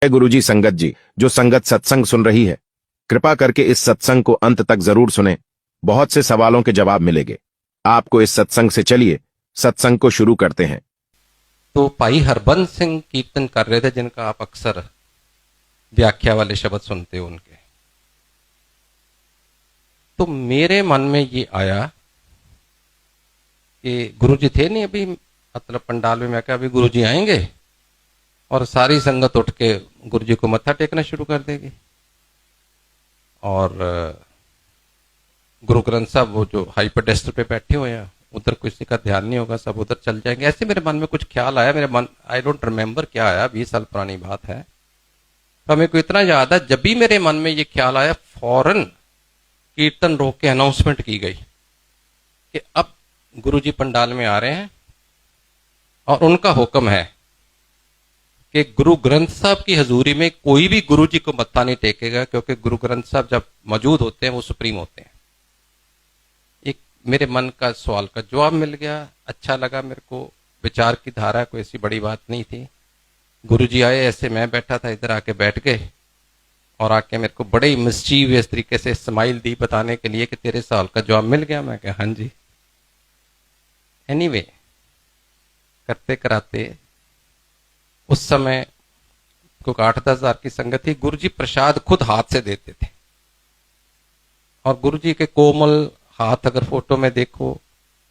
गुरुजी संगत जी, जो संगत सत्संग सुन रही है, कृपा करके इस सत्संग को अंत तक जरूर सुने। बहुत से सवालों के जवाब मिलेंगे आपको इस सत्संग से। चलिए सत्संग को शुरू करते हैं। तो भाई हरबंस सिंह कीर्तन कर रहे थे, जिनका आप अक्सर व्याख्या वाले शब्द सुनते हो उनके। तो मेरे मन में ये आया कि गुरुजी थे नहीं अभी, मतलब पंडाल में। मैं कहा अभी गुरुजी आएंगे और सारी संगत उठ के गुरुजी को मत्था टेकना शुरू कर देगी, और गुरु ग्रंथ साहब वो जो हाई पेडेस्टल पे बैठे हुए हैं, उधर किसी का ध्यान नहीं होगा, सब उधर चल जाएंगे। ऐसे मेरे मन में कुछ ख्याल आया। मेरे मन, आई डोंट रिमेम्बर क्या आया, 20 साल पुरानी बात है। तो मेरे को इतना याद है, जब भी मेरे मन में ये ख्याल आया, फौरन कीर्तन रोक के अनाउंसमेंट की गई कि अब गुरुजी पंडाल में आ रहे हैं और उनका हुक्म है कि गुरु ग्रंथ साहब की हजूरी में कोई भी गुरुजी को मत्था नहीं टेकेगा, क्योंकि गुरु ग्रंथ साहब जब मौजूद होते हैं वो सुप्रीम होते हैं। एक मेरे मन का सवाल का जवाब मिल गया। अच्छा लगा मेरे को। विचार की धारा कोई ऐसी बड़ी बात नहीं थी। गुरुजी आए, ऐसे मैं बैठा था, इधर आके बैठ गए और आके मेरे को बड़े मिस्चीवियस तरीके से स्माइल दी, बताने के लिए कि तेरे सवाल का जवाब मिल गया। मैं कहा हाँ जी। एनीवे, करते कराते उस समय क्योंकि 8-10 हजार की संगत थी, गुरुजी प्रसाद खुद हाथ से देते थे। और गुरुजी के कोमल हाथ अगर फोटो में देखो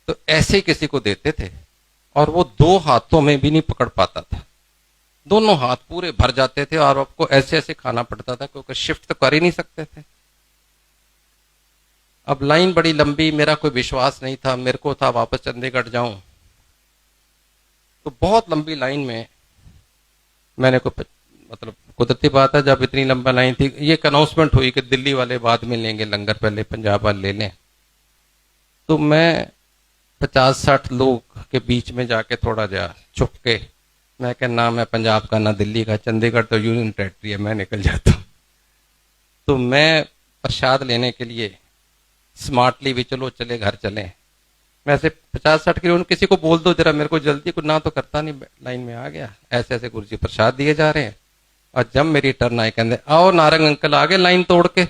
तो ऐसे ही किसी को देते थे, और वो 2 हाथों में भी नहीं पकड़ पाता था। दोनों हाथ पूरे भर जाते थे और आपको ऐसे ऐसे खाना पड़ता था, क्योंकि शिफ्ट तो कर ही नहीं सकते थे। अब लाइन बड़ी लंबी, मेरा कोई विश्वास नहीं था। मेरे को था वापस चंडीगढ़ जाऊं, तो बहुत लंबी लाइन में मैंने को, मतलब कुदरती बात है, जब इतनी लंबा लाइन थी, ये एक अनाउंसमेंट हुई कि दिल्ली वाले बाद में लेंगे लंगर, पहले पंजाब वाले ले लें। तो मैं 50-60 लोग के बीच में जाके थोड़ा जा छुप के, मैं कह ना मैं पंजाब का ना दिल्ली का, चंडीगढ़ तो यूनियन टेरिटरी है, मैं निकल जाता हूँ। तो मैं प्रसाद लेने के लिए स्मार्टली भी, चलो चले घर चले, मैं ऐसे 50-60 किलो, किसी को बोल दो जरा, मेरे को जल्दी, कुछ ना तो करता नहीं, लाइन में आ गया। ऐसे ऐसे गुरुजी प्रसाद दिए जा रहे हैं, और जब मेरी टर्न आई, कहते आओ नारंग अंकल आ गए लाइन तोड़ के।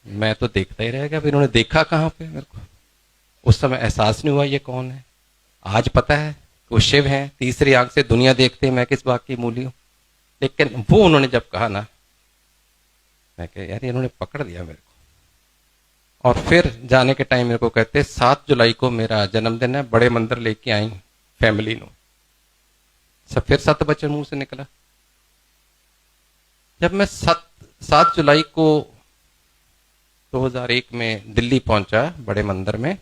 मैं तो देखता ही रह गया। फिर इन्होंने देखा कहाँ पे, मेरे को उस समय एहसास नहीं हुआ ये कौन है। आज पता है वो शिव हैं, तीसरी आंख से दुनिया देखते हैं, मैं किस बात की मूली हूं। लेकिन वो उन्होंने जब कहा ना, मैं कह यार इन्होंने पकड़ दिया मेरे को। और फिर जाने के टाइम मेरे को कहते 7 जुलाई को मेरा जन्मदिन है, बड़े मंदिर लेके आई फैमिली नो। सब फिर 7 बच्चे मुंह से निकला। जब मैं 7 जुलाई को 2001 में दिल्ली पहुंचा बड़े मंदिर में,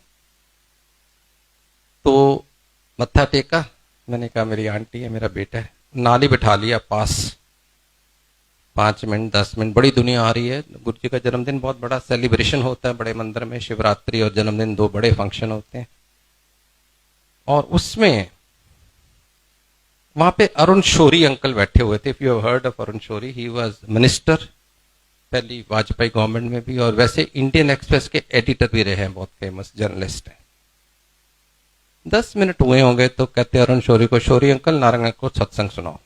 तो मत्था टेका। मैंने कहा मेरी आंटी है, मेरा बेटा है, नाली बिठा लिया पास। 5 मिनट 10 मिनट, बड़ी दुनिया आ रही है। गुरु जी का जन्मदिन बहुत बड़ा सेलिब्रेशन होता है बड़े मंदिर में, शिवरात्रि और जन्मदिन 2 बड़े फंक्शन होते हैं। और उसमें वहां पे अरुण शौरी अंकल बैठे हुए थे। If you have heard of Arun Shourie, he was minister पहली वाजपेयी गवर्नमेंट में भी, और वैसे इंडियन एक्सप्रेस के एडिटर भी रहे हैं, बहुत फेमस जर्नलिस्ट हैं। 10 मिनट हुए होंगे तो कहते अरुण शौरी को, शौरी अंकल नारंग को सत्संग सुनाओ।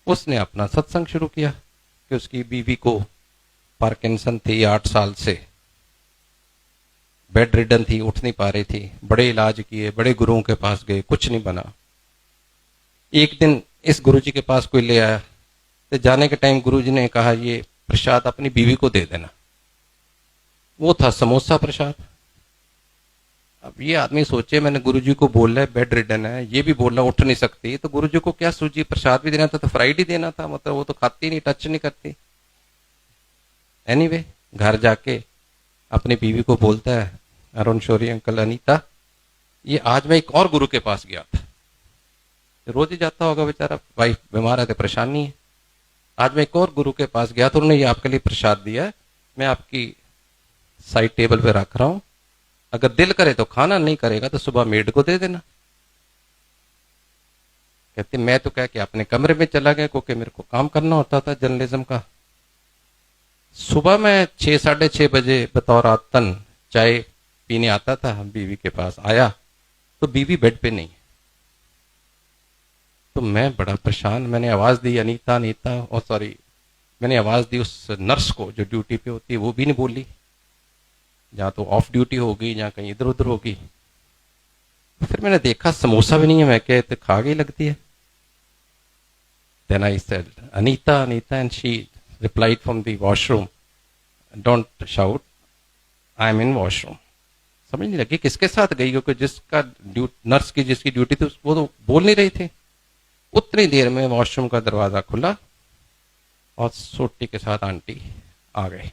उसने अपना सत्संग शुरू किया कि उसकी बीवी को पार्किंसन थी, 8 साल से बेड रिडन थी, उठ नहीं पा रही थी। बड़े इलाज किए, बड़े गुरुओं के पास गए, कुछ नहीं बना। एक दिन इस गुरुजी के पास कोई ले आया, तो जाने के टाइम गुरुजी ने कहा ये प्रसाद अपनी बीवी को दे देना। वो था समोसा प्रसाद। अब ये आदमी सोचे, मैंने गुरुजी को बोला है बेड रिडन है, ये भी बोला उठ नहीं सकती, तो गुरुजी को क्या सूझी, प्रसाद भी देना था तो फ्राइड ही देना था, मतलब वो तो खाती नहीं, टच नहीं करती। एनीवे, घर जाके अपनी बीवी को बोलता है, अरुण शौरी अंकल, अनीता, ये आज मैं एक और गुरु के पास गया था। रोज ही जाता होगा बेचारा, वाइफ बीमार है तो परेशान नहीं है। आज मैं एक और गुरु के पास गया तो उन्होंने ये आपके लिए प्रसाद दिया है, मैं आपकी साइड टेबल पे रख रहा हूं, अगर दिल करे तो खाना, नहीं करेगा तो सुबह मेड को दे देना। कहते मैं तो कह के अपने कमरे में चला गया, क्योंकि मेरे को काम करना होता था जर्नलिज्म का। सुबह मैं 6-6:30 बजे बतौर आदतन चाय पीने आता था, बीवी के पास आया तो बीवी बेड पे नहीं। तो मैं बड़ा परेशान, मैंने आवाज़ दी अनीता अनीता, और सॉरी मैंने आवाज़ दी उस नर्स को जो ड्यूटी पे होती है, वो भी नहीं बोली, जहाँ तो ऑफ ड्यूटी होगी जहाँ कहीं इधर उधर होगी। फिर मैंने देखा समोसा भी नहीं है, मैं क्या तो खा गई लगती है। Then I said Anita Anita and she replied from the washroom, don't shout, I am in washroom. समझ नहीं लगी किसके साथ गई, क्योंकि जिसका नर्स की जिसकी ड्यूटी थी वो तो बोल नहीं रही थी। उतनी देर में वॉशरूम का दरवाजा खुला और सोटी के साथ आंटी आ गए।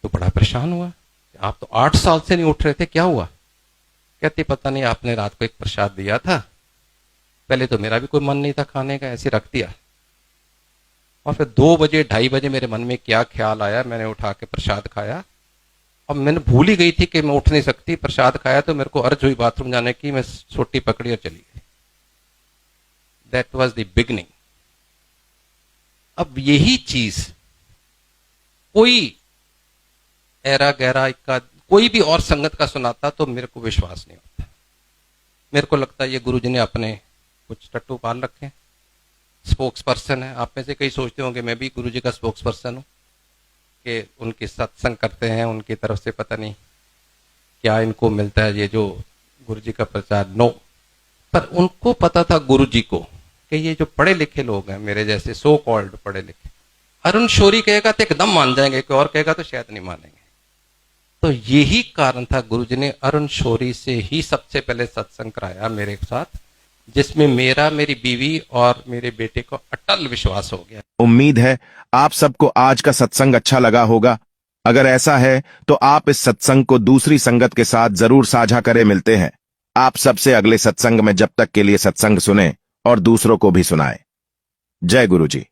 तो बड़ा परेशान हुआ, आप तो 8 साल से नहीं उठ रहे थे, क्या हुआ? कहती पता नहीं, आपने रात को एक प्रसाद दिया था, पहले तो मेरा भी कोई मन नहीं था खाने का, ऐसे रख दिया, और फिर 2 बजे 2:30 बजे मेरे मन में क्या ख्याल आया, मैंने उठा के प्रसाद खाया। अब मैंने भूल ही गई थी कि मैं उठ नहीं सकती, प्रसाद खाया तो मेरे को अर्ज हुई बाथरूम जाने की, मैं सोटी पकड़ी और चली गई। That was the beginning. अब यही चीज कोई ऐरा गहरा का कोई भी और संगत का सुनाता तो मेरे को विश्वास नहीं होता। मेरे को लगता है ये गुरु जी ने अपने कुछ टट्टू पाल रखे, स्पोक्स पर्सन है। आप में से कई सोचते होंगे मैं भी गुरु जी का स्पोक्स पर्सन हूं, कि उनकी सत्संग करते हैं, उनकी तरफ से पता नहीं क्या इनको मिलता है, ये जो गुरु जी का प्रचार। नो, पर उनको पता था गुरु जी को कि ये जो पढ़े लिखे लोग हैं, मेरे जैसे सो कॉल्ड पढ़े लिखे, अरुण शौरी कहेगा तो एकदम मान जाएंगे, कोई और कहेगा तो शायद नहीं मानेंगे। तो यही कारण था गुरु जी ने अरुण शौरी से ही सबसे पहले सत्संग कराया मेरे साथ, जिसमें मेरा, मेरी बीवी और मेरे बेटे को अटल विश्वास हो गया। उम्मीद है आप सबको आज का सत्संग अच्छा लगा होगा। अगर ऐसा है तो आप इस सत्संग को दूसरी संगत के साथ जरूर साझा करें। मिलते हैं आप सबसे अगले सत्संग में, जब तक के लिए सत्संग सुने और दूसरों को भी सुनाएं। जय गुरु जी।